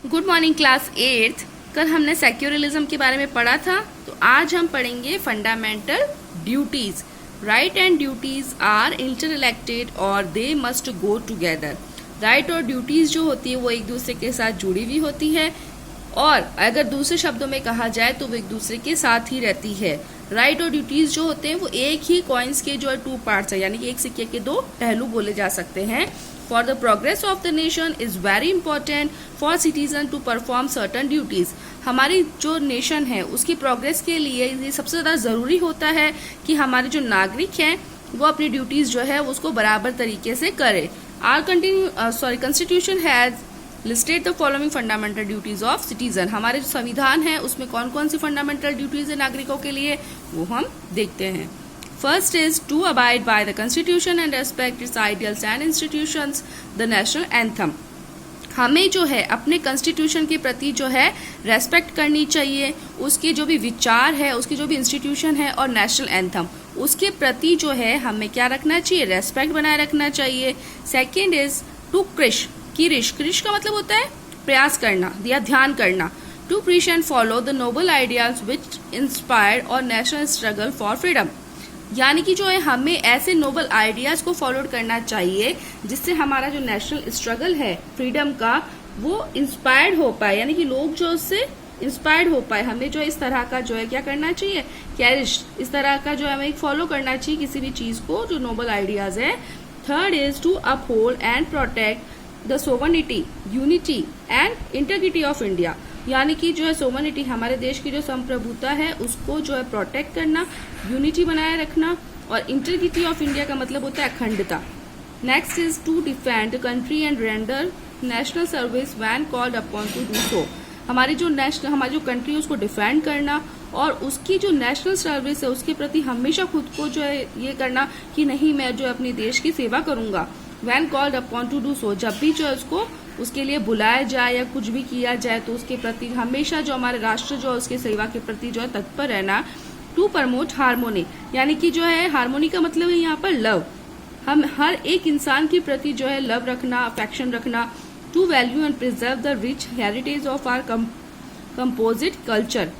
Good morning class 8th। कल हमने secularism के बारे में पढ़ा था, तो आज हम पढ़ेंगे fundamental duties. Right and duties are interrelated और they must go together. Right और ड्यूटीज जो होती है वो एक दूसरे के साथ जुड़ी हुई होती है, और अगर दूसरे शब्दों में कहा जाए तो वो एक दूसरे के साथ ही रहती है। राइट और ड्यूटीज जो होते हैं वो एक ही कॉइन्स के जो है टू पार्ट्स है, यानी कि एक सिक्के के दो पहलू बोले जा सकते हैं। For the progress of the nation is very important for citizen to perform certain duties. हमारी जो नेशन है उसकी प्रोग्रेस के लिए ये सबसे ज्यादा जरूरी होता है कि हमारे जो नागरिक हैं वो अपनी ड्यूटीज जो है उसको बराबर तरीके से करे। Our constitution has listed the following fundamental duties of citizen. हमारे जो संविधान है उसमें कौन कौन सी फंडामेंटल ड्यूटीज है नागरिकों के लिए, वो हम देखते हैं। First is to abide by the constitution and respect its ideals and institutions. The national anthem, हमें जो है अपने कॉन्स्टिट्यूशन के प्रति जो है रेस्पेक्ट करनी चाहिए, उसके जो भी विचार है, उसकी जो भी इंस्टीट्यूशन है, और नेशनल एंथम उसके प्रति जो है हमें क्या रखना चाहिए, रेस्पेक्ट बनाए रखना चाहिए। सेकेंड इज टू क्रिश का मतलब होता है प्रयास करना या ध्यान करना। To preach and follow the noble ideas which inspired our national struggle for freedom, यानी कि जो है हमें ऐसे नोबल आइडियाज को फॉलो करना चाहिए जिससे हमारा जो नेशनल स्ट्रगल है फ्रीडम का वो इंस्पायर्ड हो पाए, यानी कि लोग जो उससे इंस्पायर्ड हो पाए। हमें जो इस तरह का जो है क्या करना चाहिए, कैरिश इस तरह का जो है हमें फॉलो करना चाहिए किसी भी चीज को जो नोबल आइडियाज है। Third is to uphold and protect the sovereignty, unity and integrity of India, यानी कि जो है सोवरेनिटी हमारे देश की जो संप्रभुता है उसको जो है प्रोटेक्ट करना, यूनिटी बनाए रखना, और इंटीग्रिटी ऑफ इंडिया का मतलब होता है अखंडता। Next is to defend the country and render national service when called upon to do so. हमारी जो कंट्री है उसको डिफेंड करना और उसकी जो नेशनल सर्विस है उसके प्रति हमेशा खुद को जो है ये करना कि नहीं मैं जो है अपने देश की सेवा करूंगा। When called upon to do सो, जब भी जो है उसको उसके लिए बुलाया जाए या कुछ भी किया जाए तो उसके प्रति हमेशा जो हमारे राष्ट्र जो है उसके सेवा के प्रति जो है तत्पर रहना। टू प्रमोट हार्मोनी, यानी कि जो है हार्मोनी का मतलब है यहाँ पर लव, हम हर एक इंसान के प्रति जो है लव रखना, अफेक्शन रखना। To value and preserve the rich heritage of our composite culture,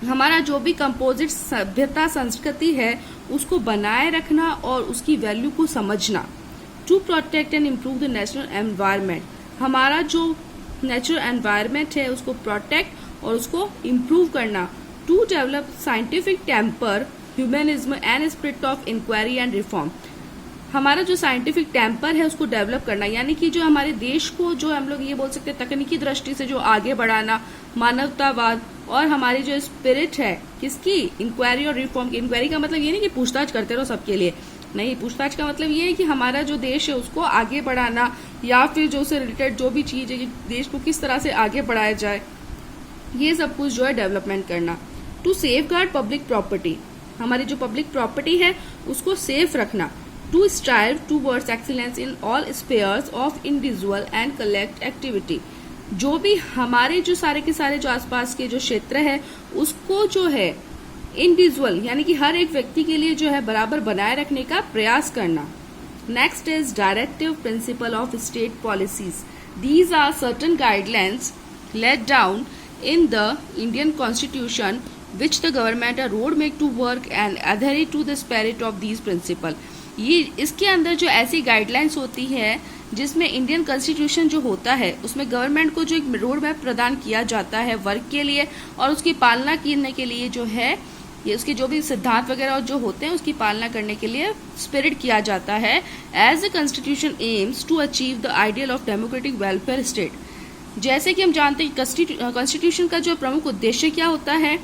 हमारा जो भी कंपोजिट सभ्यता संस्कृति है उसको बनाए रखना और उसकी वैल्यू को समझना। To protect and improve the natural environment, हमारा जो नेचुरल एनवायरमेंट है उसको प्रोटेक्ट और उसको इम्प्रूव करना। To develop scientific temper, humanism and spirit of inquiry and reform, हमारा जो साइंटिफिक टेम्पर है उसको डेवलप करना, यानी कि जो हमारे देश को जो हम लोग ये बोल सकते हैं तकनीकी दृष्टि से जो आगे बढ़ाना, मानवतावाद, और हमारी जो स्पिरिट है किसकी, इंक्वायरी और रिफॉर्म की। इंक्वायरी का मतलब ये नहीं कि पूछताछ करते रहो सबके लिए, नहीं, पूछताछ का मतलब ये है कि हमारा जो देश है उसको आगे बढ़ाना, या फिर जो उससे रिलेटेड जो भी चीज है कि देश को किस तरह से आगे बढ़ाया जाए, ये सब कुछ जो है डेवलपमेंट करना। To safeguard public property, हमारी जो पब्लिक प्रॉपर्टी है उसको सेफ रखना। To strive towards excellence in all spheres of individual and collect activity, जो भी हमारे जो सारे के सारे जो आसपास के जो क्षेत्र है उसको जो है इंडिविजुअल यानी कि हर एक व्यक्ति के लिए जो है बराबर बनाए रखने का प्रयास करना। Next is directive principle of state policies, these are certain guidelines laid down in the Indian constitution which the government a road make to work and adhere to the spirit of these principle. ये इसके अंदर जो ऐसी guidelines होती है जिसमें Indian constitution जो होता है उसमें गवर्नमेंट को जो एक रोड मैप प्रदान किया जाता है वर्क के लिए, और उसकी पालना करने के लिए जो है ये उसके जो भी सिद्धांत वगैरह जो होते हैं उसकी पालना करने के लिए स्पिरिट किया जाता है। As the constitution aims to achieve the ideal of democratic welfare state, जैसे कि हम जानते हैं कॉन्स्टिट्यूशन का जो प्रमुख उद्देश्य क्या होता है,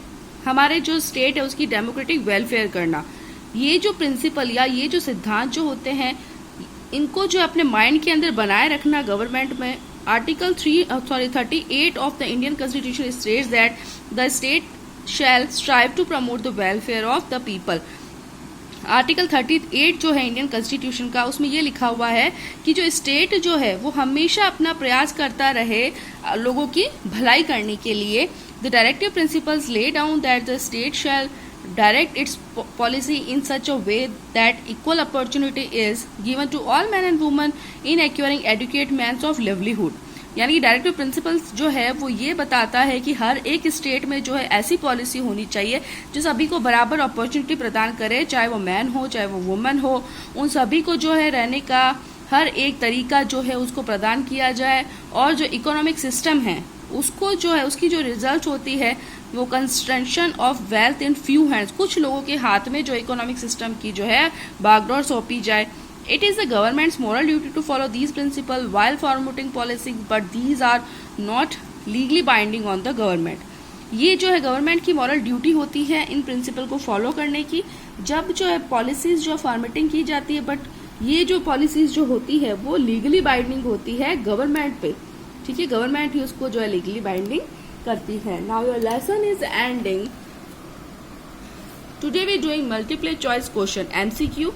हमारे जो स्टेट है उसकी डेमोक्रेटिक वेलफेयर करना। ये जो प्रिंसिपल या ये जो सिद्धांत जो होते हैं इनको जो अपने माइंड के अंदर बनाए रखना गवर्नमेंट में। Article 38 of the Indian constitution states that the state shall strive to promote the welfare of the people. Article 38 जो है इंडियन कॉन्स्टिट्यूशन का उसमें ये लिखा हुआ है कि जो स्टेट जो है वो हमेशा अपना प्रयास करता रहे लोगों की भलाई करने के लिए। The directive principles lay down that the state shell direct its policy in such a way that equal opportunity is given to all men and women in acquiring adequate means of livelihood. यानी कि directive principles जो है वो ये बताता है कि हर एक स्टेट में जो है ऐसी पॉलिसी होनी चाहिए जो सभी को बराबर अपॉर्चुनिटी प्रदान करे, चाहे वो मैन हो चाहे वो वुमेन हो, उन सभी को जो है रहने का हर एक तरीका जो है उसको प्रदान किया जाए, और जो इकोनॉमिक सिस्टम है उसको जो है उसकी जो रिजल्ट होती है वो construction of wealth in few hands, कुछ लोगों के हाथ में जो इकोनॉमिक सिस्टम की जो है बागडोर सौंपी जाए। It is the government's moral duty to follow these principles while formulating policies, but these are not legally binding on the government. ये जो है गवर्नमेंट की मॉरल ड्यूटी होती है इन प्रिंसिपल को फॉलो करने की, जब जो है पॉलिसीज जो फॉर्मेटिंग की जाती है, बट ये जो पॉलिसीज जो होती है वो लीगली बाइंडिंग होती है गवर्नमेंट पे, ठीक है, गवर्नमेंट ही उसको जो है लीगली बाइंडिंग करती है। Now your lesson is ending. Today we doing multiple choice question MCQ.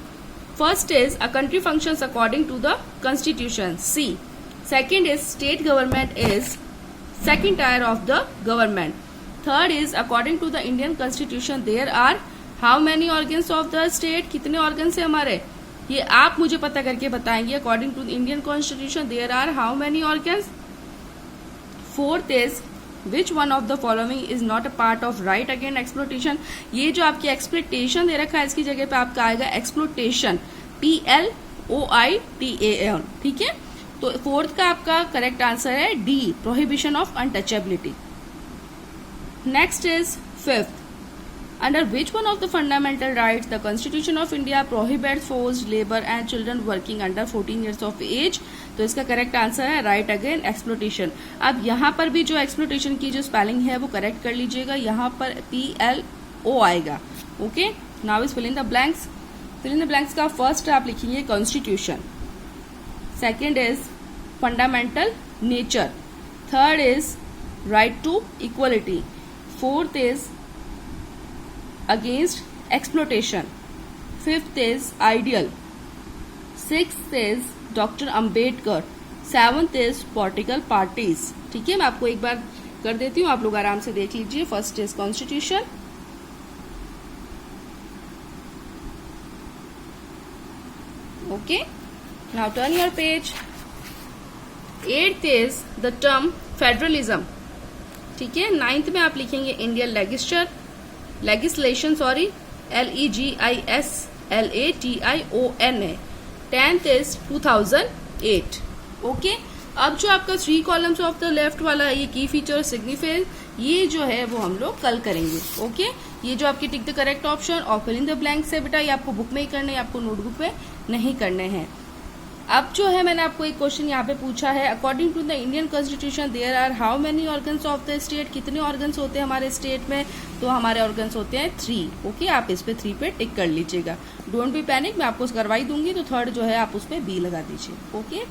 First is a country functions according to the constitution, C. Second is state government is second tier of the government. Third is according to the Indian constitution there are how many organs of the state, कितने organs है हमारे, ये आप मुझे पता करके बताएंगे। According to the Indian constitution there are how many organs. Fourth is which one of the following is not a part of right against exploitation. ये जो आपकी एक्सप्लोइटेशन दे रखा है इसकी जगह पे आपका आएगा एक्सप्लोइटेशन, PLOITAN, ठीक है। तो फोर्थ का आपका करेक्ट आंसर है D, prohibition of untouchability. Next is fifth, under which one of the fundamental rights the constitution of India prohibits forced labour and children working under 14 years of age. तो इसका correct answer है right against exploitation. अब यहाँ पर भी जो exploitation की जो स्पेलिंग है वो करेक्ट कर लीजिएगा, यहाँ पर PLO आएगा। Okay, now is fill in the blanks. Fill in the blanks का फर्स्ट आप लिखेंगे constitution, second is fundamental nature, third is right to equality, fourth is against exploitation, fifth is ideal, sixth is doctor Ambedkar, seventh is political parties. ठीक है, मैं आपको एक बार कर देती हूँ, आप लोग आराम से देख लीजिए। First is constitution, okay, now turn your page. Eighth is the term federalism, ठीक है। नाइन्थ में आप लिखेंगे Indian legislation, LEGISLATION। 10th is 2008। Okay, अब जो आपका 3 कॉलम्स ऑफ द लेफ्ट वाला है ये की फीचर सिग्निफायर, ये जो है वो हम लोग कल करेंगे। ओके, ये जो आपके टिक द करेक्ट ऑप्शन और फिल इन द ब्लैंक्स है बेटा, ये आपको बुक में ही करने हैं, आपको नोटबुक में नहीं करने हैं। अब जो है मैंने आपको एक क्वेश्चन यहाँ पे पूछा है, according to the Indian constitution there are how many organs of the state, कितने ऑर्गन्स होते हैं हमारे स्टेट में, तो हमारे ऑर्गन्स होते हैं 3। ओके, आप इस पे 3 पे टिक कर लीजिएगा। डोंट बी पैनिक, मैं आपको करवाई दूंगी, तो थर्ड जो है आप उस पर B लगा दीजिए। ओके।